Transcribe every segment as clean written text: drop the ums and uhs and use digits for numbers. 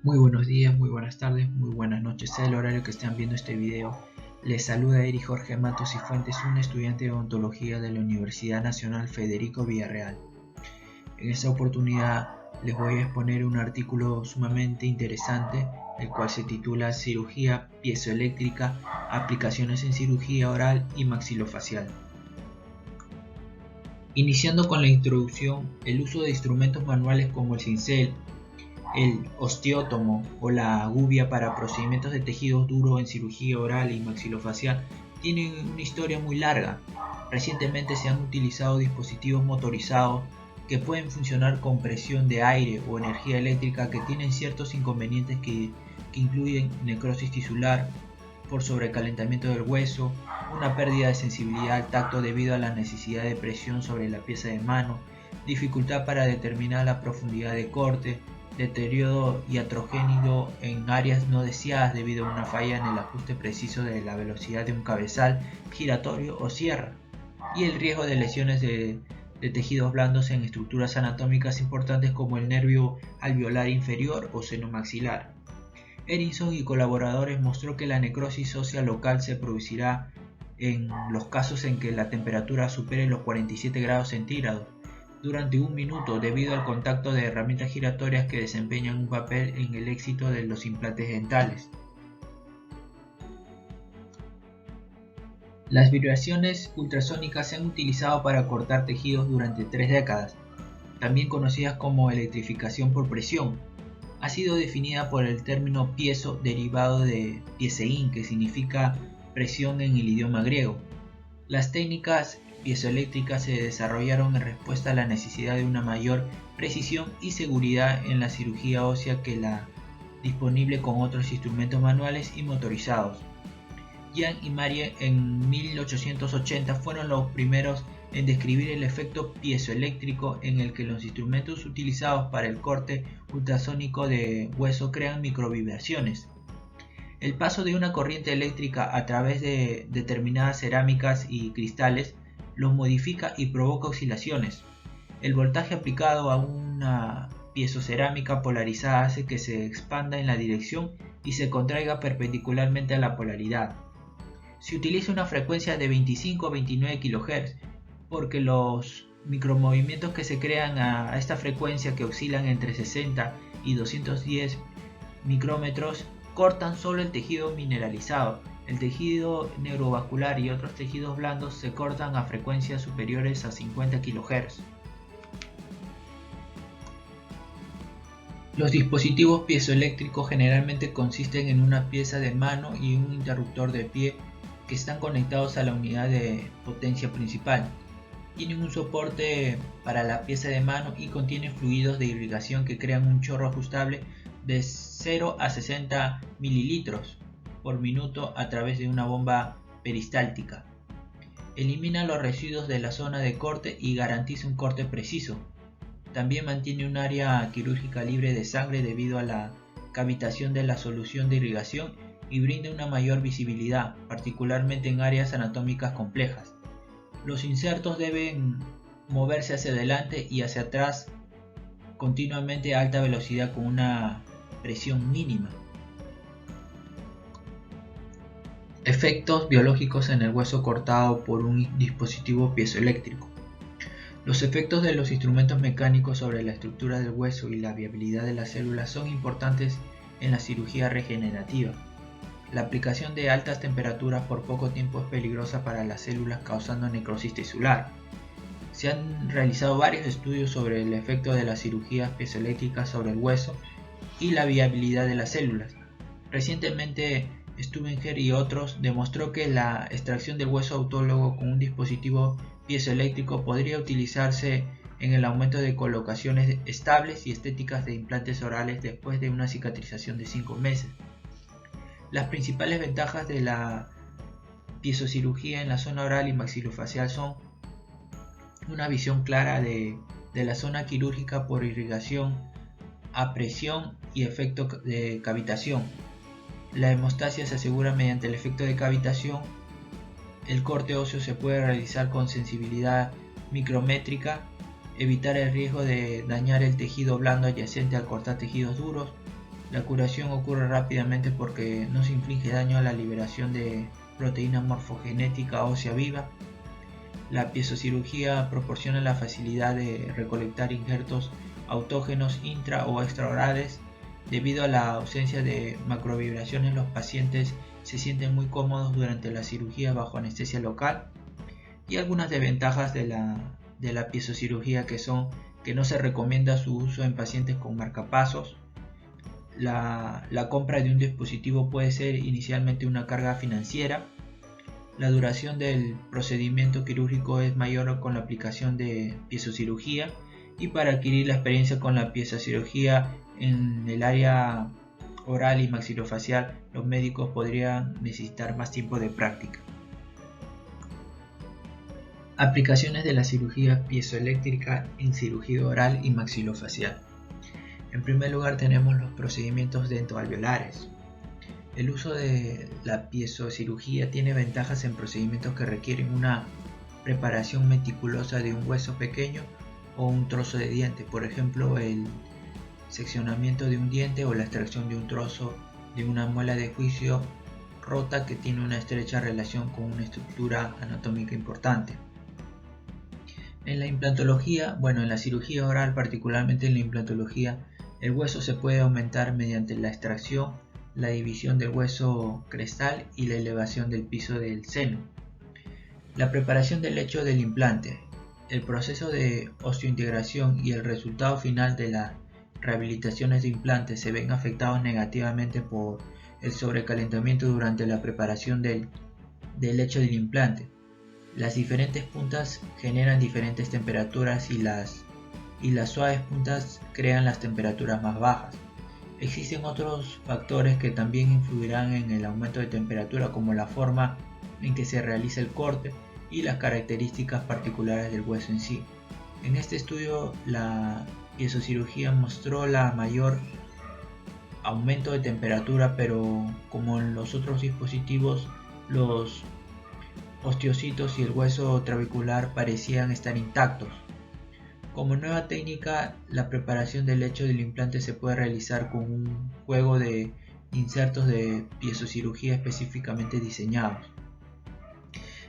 Muy buenos días, muy buenas tardes, muy buenas noches, sea el horario que estén viendo este video. Les saluda Eric Jorge Matos y Fuentes, un estudiante de odontología de la Universidad Nacional Federico Villarreal. En esta oportunidad les voy a exponer un artículo sumamente interesante, el cual se titula Cirugía piezoeléctrica, aplicaciones en cirugía oral y maxilofacial. Iniciando con la introducción, el uso de instrumentos manuales como el cincel, el osteótomo o la gubia para procedimientos de tejidos duros en cirugía oral y maxilofacial tienen una historia muy larga. Recientemente se han utilizado dispositivos motorizados que pueden funcionar con presión de aire o energía eléctrica, que tienen ciertos inconvenientes que incluyen necrosis tisular por sobrecalentamiento del hueso, una pérdida de sensibilidad al tacto debido a la necesidad de presión sobre la pieza de mano, dificultad para determinar la profundidad de corte, deterioro iatrogénico en áreas no deseadas debido a una falla en el ajuste preciso de la velocidad de un cabezal giratorio o sierra, y el riesgo de lesiones de tejidos blandos en estructuras anatómicas importantes como el nervio alveolar inferior o seno maxilar. Erinson y colaboradores mostró que la necrosis ósea local se producirá en los casos en que la temperatura supere los 47 grados centígrados durante un minuto debido al contacto de herramientas giratorias que desempeñan un papel en el éxito de los implantes dentales. Las vibraciones ultrasónicas se han utilizado para cortar tejidos durante 3 décadas, también conocidas como electrificación por presión. Ha sido definida por el término piezo, derivado de piesein, que significa presión en el idioma griego. Las técnicas piezoeléctricas se desarrollaron en respuesta a la necesidad de una mayor precisión y seguridad en la cirugía ósea que la disponible con otros instrumentos manuales y motorizados. Jan y Marie en 1880 fueron los primeros en describir el efecto piezoeléctrico en el que los instrumentos utilizados para el corte ultrasónico de hueso crean microvibraciones. El paso de una corriente eléctrica a través de determinadas cerámicas y cristales los modifica y provoca oscilaciones. El voltaje aplicado a una piezocerámica polarizada hace que se expanda en la dirección y se contraiga perpendicularmente a la polaridad. Se utiliza una frecuencia de 25 a 29 kHz porque los micromovimientos que se crean a esta frecuencia, que oscilan entre 60 y 210 micrómetros, cortan solo el tejido mineralizado. El tejido neurovascular y otros tejidos blandos se cortan a frecuencias superiores a 50 kHz. Los dispositivos piezoeléctricos generalmente consisten en una pieza de mano y un interruptor de pie que están conectados a la unidad de potencia principal. Tienen un soporte para la pieza de mano y contienen fluidos de irrigación que crean un chorro ajustable de 0 a 60 ml por minuto a través de una bomba peristáltica. Elimina los residuos de la zona de corte y garantiza un corte preciso. También mantiene un área quirúrgica libre de sangre debido a la cavitación de la solución de irrigación y brinda una mayor visibilidad, particularmente en áreas anatómicas complejas. Los insertos deben moverse hacia adelante y hacia atrás continuamente a alta velocidad con una presión mínima. Efectos biológicos en el hueso cortado por un dispositivo piezoeléctrico. Los efectos de los instrumentos mecánicos sobre la estructura del hueso y la viabilidad de las células son importantes en la cirugía regenerativa. La aplicación de altas temperaturas por poco tiempo es peligrosa para las células, causando necrosis tisular. Se han realizado varios estudios sobre el efecto de las cirugías piezoeléctricas sobre el hueso y la viabilidad de las células. Recientemente, Stubinger y otros demostró que la extracción del hueso autólogo con un dispositivo piezoeléctrico podría utilizarse en el aumento de colocaciones estables y estéticas de implantes orales después de una cicatrización de 5 meses. Las principales ventajas de la piezocirugía en la zona oral y maxilofacial son una visión clara de la zona quirúrgica por irrigación a presión y efecto de cavitación. La hemostasia se asegura mediante el efecto de cavitación. El corte óseo se puede realizar con sensibilidad micrométrica, evitar el riesgo de dañar el tejido blando adyacente al cortar tejidos duros, La curación ocurre rápidamente porque no se inflige daño a la liberación de proteína morfogenética ósea viva. La piezocirugía proporciona la facilidad de recolectar injertos autógenos intra o extraorales. Debido a la ausencia de macrovibraciones, los pacientes se sienten muy cómodos durante la cirugía bajo anestesia local. Y algunas desventajas de la piezocirugía que son que no se recomienda su uso en pacientes con marcapasos. La compra de un dispositivo puede ser inicialmente una carga financiera. La duración del procedimiento quirúrgico es mayor con la aplicación de piezocirugía, y para adquirir la experiencia con la piezocirugía en el área oral y maxilofacial, los médicos podrían necesitar más tiempo de práctica. Aplicaciones de la cirugía piezoeléctrica en cirugía oral y maxilofacial. En primer lugar tenemos los procedimientos dentoalveolares. El uso de la piezocirugía tiene ventajas en procedimientos que requieren una preparación meticulosa de un hueso pequeño o un trozo de diente, por ejemplo el seccionamiento de un diente o la extracción de un trozo de una muela de juicio rota que tiene una estrecha relación con una estructura anatómica importante. En la implantología, en la cirugía oral, particularmente en la implantología, el hueso se puede aumentar mediante la extracción, la división del hueso crestal y la elevación del piso del seno. La preparación del lecho del implante. El proceso de osteointegración y el resultado final de las rehabilitaciones de implantes se ven afectados negativamente por el sobrecalentamiento durante la preparación del lecho del implante. Las diferentes puntas generan diferentes temperaturas y las suaves puntas crean las temperaturas más bajas. Existen otros factores que también influirán en el aumento de temperatura, como la forma en que se realiza el corte y las características particulares del hueso en sí. En este estudio, la piezocirugía mostró la mayor aumento de temperatura, pero como en los otros dispositivos, los osteocitos y el hueso trabecular parecían estar intactos. Como nueva técnica, la preparación del lecho del implante se puede realizar con un juego de insertos de piezocirugía específicamente diseñados.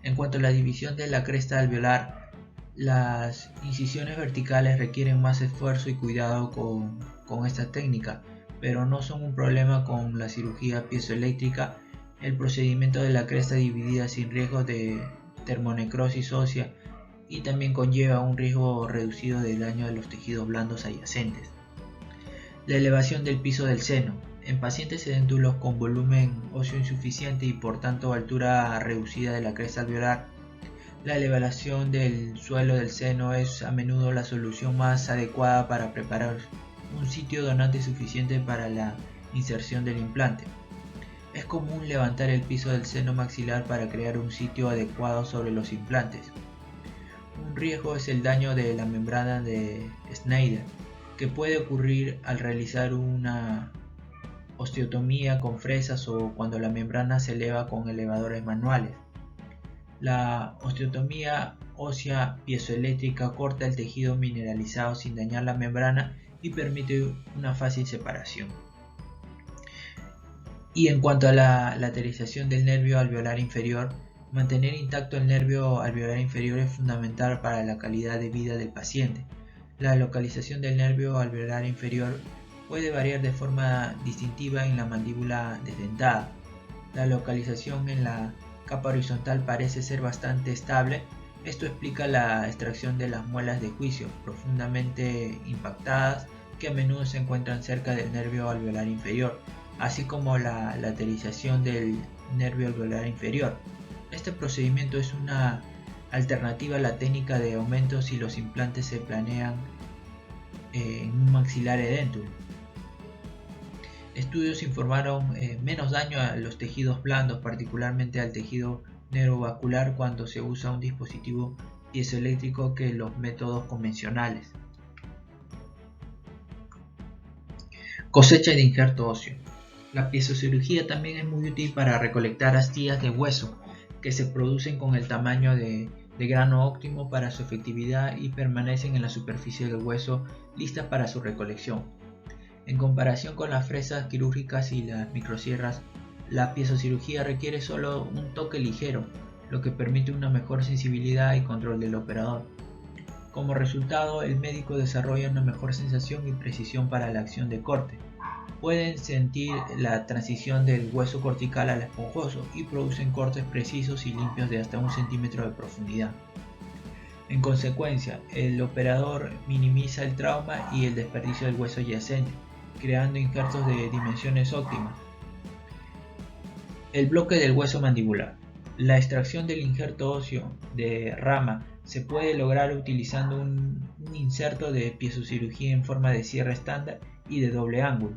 En cuanto a la división de la cresta alveolar, las incisiones verticales requieren más esfuerzo y cuidado con esta técnica, pero no son un problema con la cirugía piezoeléctrica. El procedimiento de la cresta dividida sin riesgo de termonecrosis ósea y también conlleva un riesgo reducido de daño de los tejidos blandos adyacentes. La elevación del piso del seno. En pacientes edéntulos con volumen óseo insuficiente y por tanto altura reducida de la cresta alveolar, la elevación del suelo del seno es a menudo la solución más adecuada para preparar un sitio donante suficiente para la inserción del implante. Es común levantar el piso del seno maxilar para crear un sitio adecuado sobre los implantes. Un riesgo es el daño de la membrana de Schneider, que puede ocurrir al realizar una osteotomía con fresas o cuando la membrana se eleva con elevadores manuales. La osteotomía ósea piezoeléctrica corta el tejido mineralizado sin dañar la membrana y permite una fácil separación. Y en cuanto a la lateralización del nervio alveolar inferior, mantener intacto el nervio alveolar inferior es fundamental para la calidad de vida del paciente. La localización del nervio alveolar inferior puede variar de forma distintiva en la mandíbula desdentada. La localización en la capa horizontal parece ser bastante estable. Esto explica la extracción de las muelas de juicio profundamente impactadas que a menudo se encuentran cerca del nervio alveolar inferior, así como la lateralización del nervio alveolar inferior. Este procedimiento es una alternativa a la técnica de aumento si los implantes se planean en un maxilar edéntulo. Estudios informaron menos daño a los tejidos blandos, particularmente al tejido neurovascular, cuando se usa un dispositivo piezoeléctrico que los métodos convencionales. Cosecha de injerto óseo. La piezocirugía también es muy útil para recolectar astillas de hueso que se producen con el tamaño de grano óptimo para su efectividad y permanecen en la superficie del hueso listas para su recolección. En comparación con las fresas quirúrgicas y las microsierras, la piezocirugía requiere solo un toque ligero, lo que permite una mejor sensibilidad y control del operador. Como resultado, el médico desarrolla una mejor sensación y precisión para la acción de corte. Pueden sentir la transición del hueso cortical al esponjoso y producen cortes precisos y limpios de hasta 1 centímetro de profundidad. En consecuencia, el operador minimiza el trauma y el desperdicio del hueso adyacente, creando injertos de dimensiones óptimas. El bloque del hueso mandibular. La extracción del injerto óseo de rama se puede lograr utilizando un inserto de piezocirugía en forma de cierre estándar y de doble ángulo.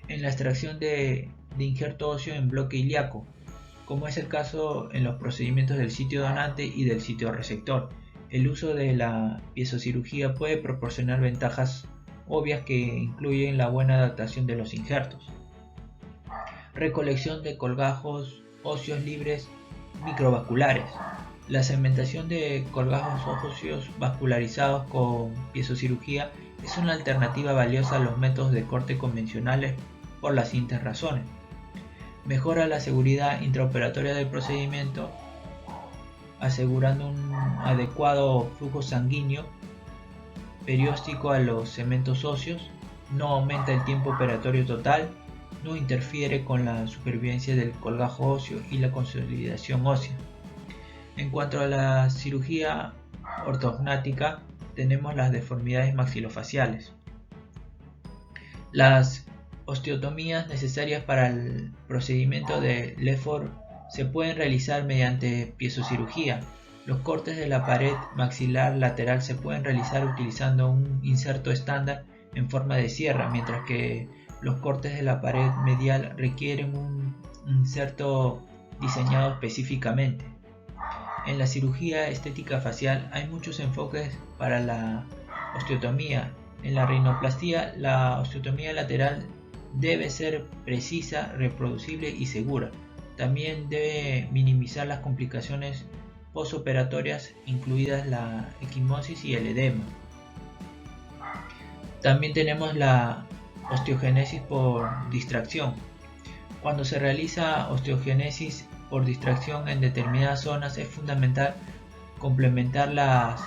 En la extracción de injerto óseo en bloque ilíaco, como es el caso en los procedimientos del sitio donante y del sitio receptor, el uso de la piezocirugía puede proporcionar ventajas obvias que incluyen la buena adaptación de los injertos, recolección de colgajos óseos libres microvasculares. La segmentación de colgajos óseos vascularizados con piezocirugía es una alternativa valiosa a los métodos de corte convencionales por las siguientes razones. Mejora la seguridad intraoperatoria del procedimiento, asegurando un adecuado flujo sanguíneo perióstico a los segmentos óseos, no aumenta el tiempo operatorio total, no interfiere con la supervivencia del colgajo óseo y la consolidación ósea. En cuanto a la cirugía ortognática, tenemos las deformidades maxilofaciales. Las osteotomías necesarias para el procedimiento de Lefort se pueden realizar mediante piezocirugía. Los cortes de la pared maxilar lateral se pueden realizar utilizando un inserto estándar en forma de sierra, mientras que los cortes de la pared medial requieren un inserto diseñado específicamente. En la cirugía estética facial hay muchos enfoques para la osteotomía. En la rinoplastia, la osteotomía lateral debe ser precisa, reproducible y segura. También debe minimizar las complicaciones postoperatorias, incluidas la equimosis y el edema. También tenemos la osteogénesis por distracción. Cuando se realiza osteogénesis por distracción en determinadas zonas, es fundamental complementar las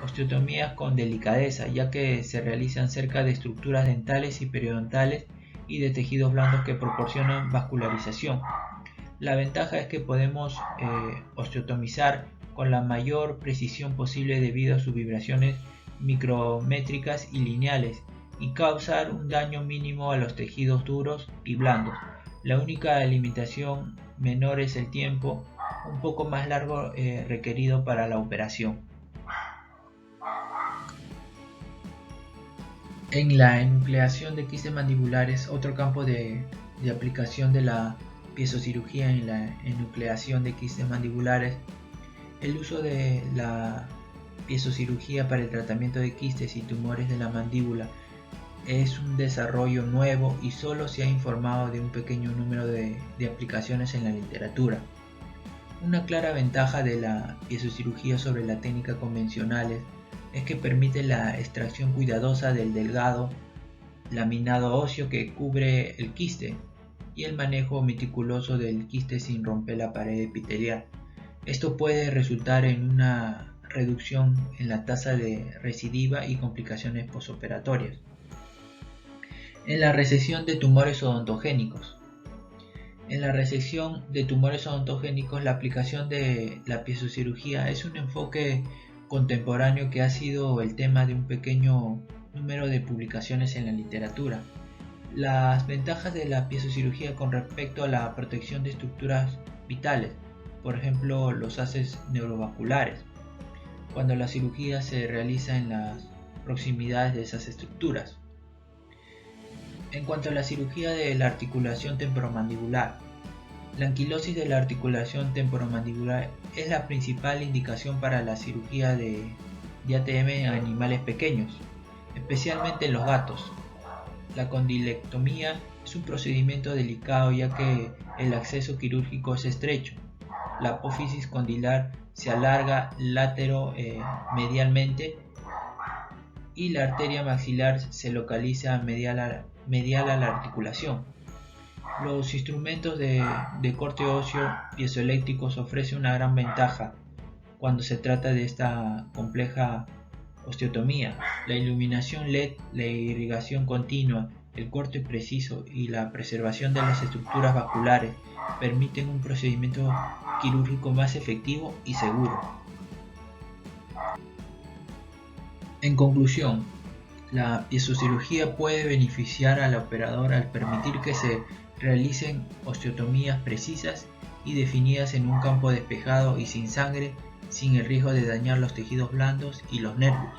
osteotomías con delicadeza, ya que se realizan cerca de estructuras dentales y periodontales y de tejidos blandos que proporcionan vascularización. La ventaja es que podemos osteotomizar con la mayor precisión posible debido a sus vibraciones micrométricas y lineales y causar un daño mínimo a los tejidos duros y blandos. La única limitación menor es el tiempo un poco más largo requerido para la operación. En la enucleación de quistes mandibulares, otro campo de aplicación de la piezocirugía en la enucleación de quistes mandibulares, el uso de la piezocirugía para el tratamiento de quistes y tumores de la mandíbula es un desarrollo nuevo y solo se ha informado de un pequeño número de aplicaciones en la literatura. Una clara ventaja de la piezocirugía sobre la técnica convencionales es que permite la extracción cuidadosa del delgado laminado óseo que cubre el quiste y el manejo meticuloso del quiste sin romper la pared epitelial. Esto puede resultar en una reducción en la tasa de recidiva y complicaciones posoperatorias. En la resección de tumores odontogénicos. En la resección de tumores odontogénicos, la aplicación de la piezocirugía es un enfoque contemporáneo que ha sido el tema de un pequeño número de publicaciones en la literatura. Las ventajas de la piezocirugía con respecto a la protección de estructuras vitales, por ejemplo los haces neurovasculares, cuando la cirugía se realiza en las proximidades de esas estructuras. En cuanto a la cirugía de la articulación temporomandibular, la anquilosis de la articulación temporomandibular es la principal indicación para la cirugía de ATM en animales pequeños, especialmente en los gatos. La condilectomía es un procedimiento delicado ya que el acceso quirúrgico es estrecho. La apófisis condilar se alarga latero-medialmente y la arteria maxilar se localiza medial medial a la articulación. Los instrumentos de corte óseo piezoeléctricos ofrecen una gran ventaja cuando se trata de esta compleja osteotomía. La iluminación LED, la irrigación continua, el corte preciso y la preservación de las estructuras vasculares permiten un procedimiento quirúrgico más efectivo y seguro. En conclusión, la piezocirugía puede beneficiar al operador al permitir que se realicen osteotomías precisas y definidas en un campo despejado y sin sangre, sin el riesgo de dañar los tejidos blandos y los nervios.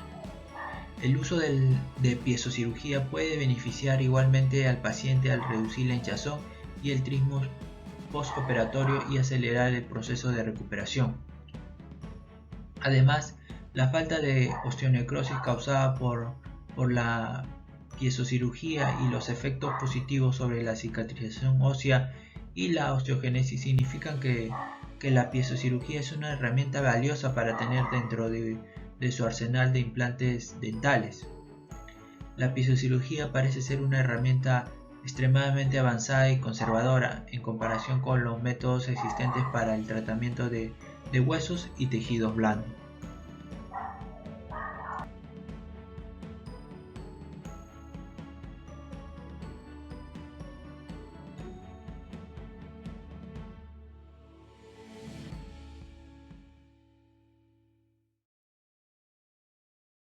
El uso de piezocirugía puede beneficiar igualmente al paciente al reducir la hinchazón y el trismo postoperatorio y acelerar el proceso de recuperación. Además, la falta de osteonecrosis causada por la piezocirugía y los efectos positivos sobre la cicatrización ósea y la osteogénesis significan que la piezocirugía es una herramienta valiosa para tener dentro de su arsenal de implantes dentales. La piezocirugía parece ser una herramienta extremadamente avanzada y conservadora en comparación con los métodos existentes para el tratamiento de huesos y tejidos blandos.